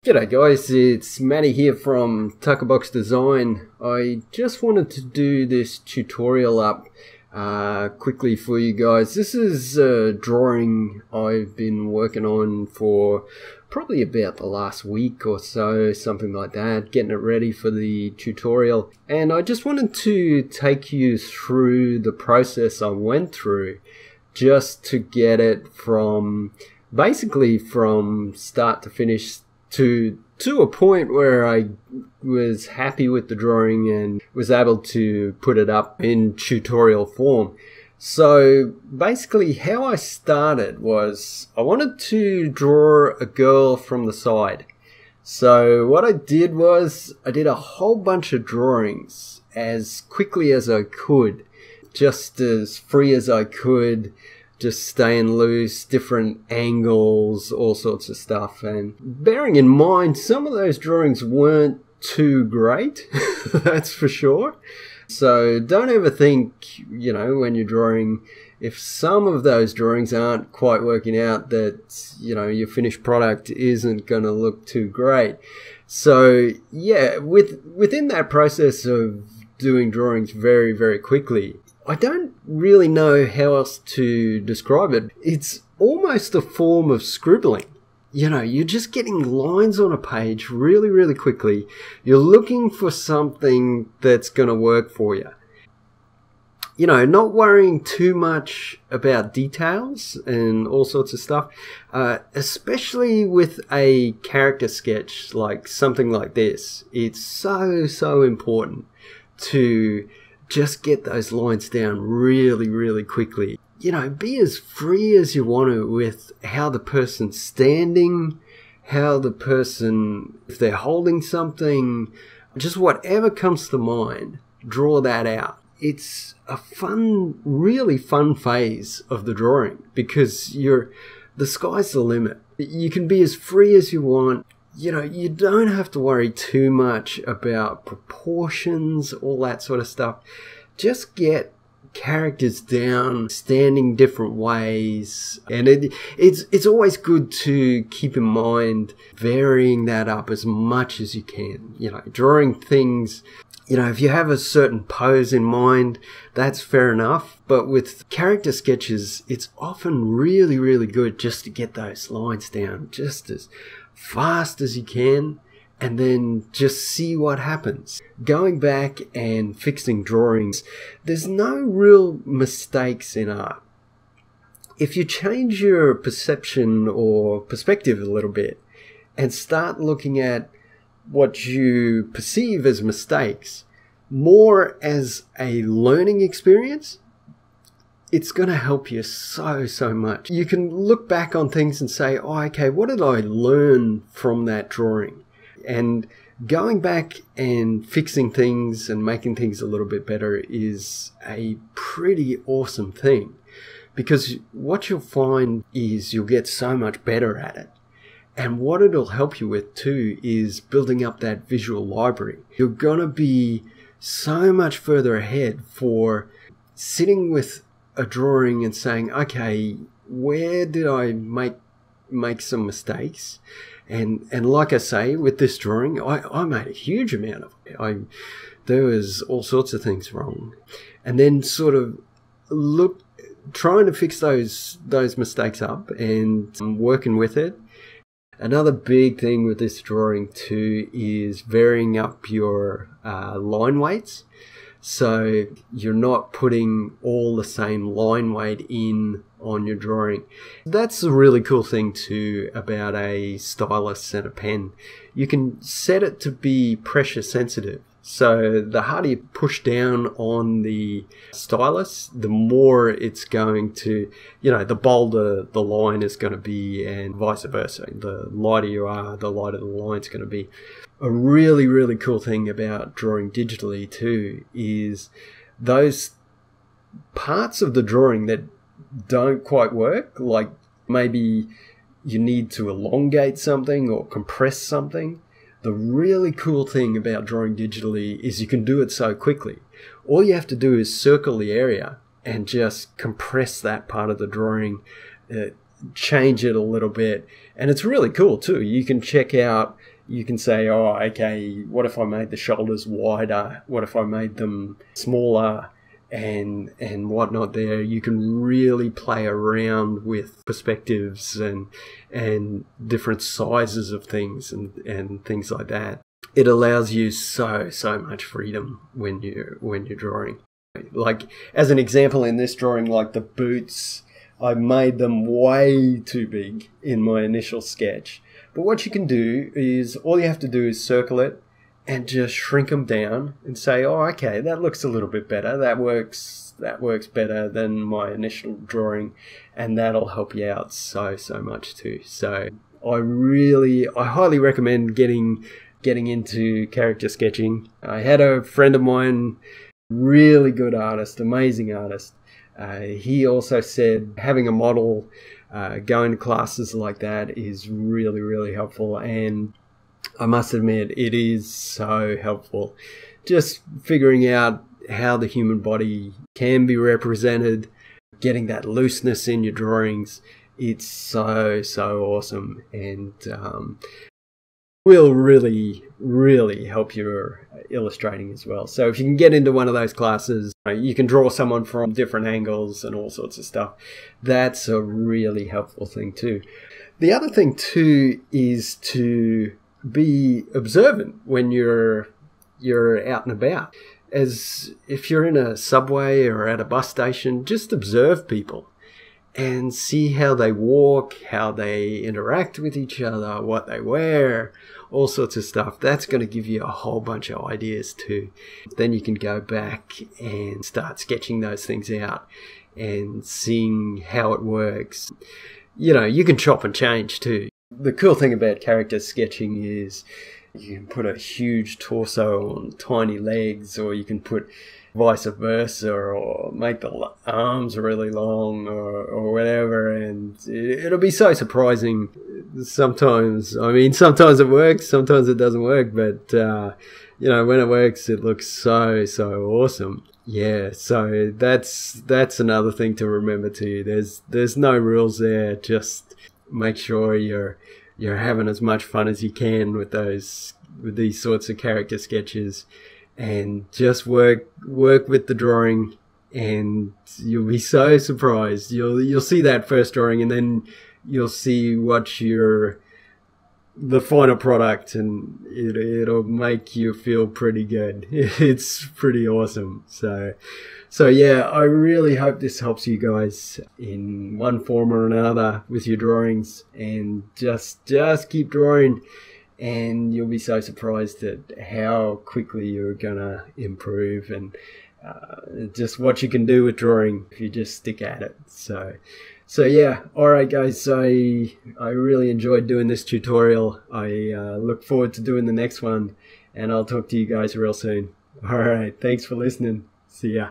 G'day guys, it's Matty here from Tuckerbox Design. I just wanted to do this tutorial up quickly for you guys. This is a drawing I've been working on for probably about the last week or so, something like that, getting it ready for the tutorial. And I just wanted to take you through the process I went through just to get it from basically from start to finish to a point where I was happy with the drawing and was able to put it up in tutorial form. So basically how I started was I wanted to draw a girl from the side. So what I did was I did a whole bunch of drawings as quickly as I could, just as free as I could, just staying loose, different angles, all sorts of stuff. And bearing in mind, some of those drawings weren't too great, that's for sure. So don't ever think, you know, when you're drawing, if some of those drawings aren't quite working out, that, you know, your finished product isn't going to look too great. So yeah, within that process of doing drawings very, very quickly, I don't really know how else to describe it. It's almost a form of scribbling. You know, you're just getting lines on a page really, really quickly. You're looking for something that's going to work for you. You know, not worrying too much about details and all sorts of stuff, especially with a character sketch like something like this. It's so important to just get those lines down really, really quickly. You know, be as free as you want to with how the person's standing, how the person, if they're holding something, just whatever comes to mind, draw that out. It's a fun, really fun phase of the drawing because the sky's the limit. You can be as free as you want. You know, you don't have to worry too much about proportions, all that sort of stuff. Just get characters down, standing different ways. And it's always good to keep in mind varying that up as much as you can. You know, drawing things, you know, if you have a certain pose in mind, that's fair enough. But with character sketches, it's often really, really good just to get those lines down just as fast as you can, and then just see what happens. Going back and fixing drawings, there's no real mistakes in art. If you change your perception or perspective a little bit and start looking at what you perceive as mistakes more as a learning experience, it's going to help you so much. You can look back on things and say, oh, okay, what did I learn from that drawing? And going back and fixing things and making things a little bit better is a pretty awesome thing, because what you'll find is you'll get so much better at it. And what it'll help you with too is building up that visual library. You're going to be so much further ahead for sitting with a drawing and saying, okay, where did I make some mistakes? And like I say, with this drawing, I made a huge amount of it. There was all sorts of things wrong. And then sort of trying to fix those mistakes up and working with it. Another big thing with this drawing too is varying up your line weights. So you're not putting all the same line weight in on your drawing. That's a really cool thing too about a stylus and a pen. You can set it to be pressure sensitive. So the harder you push down on the stylus, the more it's going to, you know, the bolder the line is going to be, and vice versa. The lighter you are, the lighter the line's going to be. A really, really cool thing about drawing digitally too is those parts of the drawing that don't quite work, like maybe you need to elongate something or compress something. The really cool thing about drawing digitally is you can do it so quickly. All you have to do is circle the area and just compress that part of the drawing, change it a little bit. And it's really cool too. You can check out you can say, oh, okay, what if I made the shoulders wider? What if I made them smaller? And whatnot there. You can really play around with perspectives and different sizes of things and things like that. It allows you so much freedom when you're drawing. Like, as an example in this drawing, like the boots, I made them way too big in my initial sketch. But what you can do is, all you have to do is circle it and just shrink them down and say, oh, okay, that looks a little bit better. That works better than my initial drawing, and that'll help you out so much too. So I highly recommend getting into character sketching. I had a friend of mine, really good artist, amazing artist. He also said having a model, going to classes like that is really helpful, and I must admit, it is so helpful. Just figuring out how the human body can be represented, getting that looseness in your drawings, it's so awesome, and will really help your illustrating as well. So if you can get into one of those classes, you can draw someone from different angles and all sorts of stuff. That's a really helpful thing too. The other thing too is to be observant when you're out and about. As if you're in a subway or at a bus station, just observe people and see how they walk, how they interact with each other, what they wear, all sorts of stuff. That's going to give you a whole bunch of ideas too. Then you can go back and start sketching those things out and seeing how it works. You know, you can chop and change too. The cool thing about character sketching is you can put a huge torso on tiny legs, or you can put vice versa, or make the arms really long, or whatever, and it'll be so surprising sometimes. I mean, sometimes it works, sometimes it doesn't work, but you know, when it works, it looks so awesome. Yeah, so that's another thing to remember too. There's no rules there. Just make sure you're having as much fun as you can with these sorts of character sketches, and just work with the drawing, and you'll be so surprised. You'll see that first drawing, and then you'll see the final product, and it'll make you feel pretty good. It's pretty awesome. So yeah, I really hope this helps you guys in one form or another with your drawings, and just keep drawing, and you'll be so surprised at how quickly you're gonna improve, and just what you can do with drawing if you just stick at it. So yeah, alright guys, I really enjoyed doing this tutorial. I look forward to doing the next one, and I'll talk to you guys real soon. Alright, thanks for listening. See ya.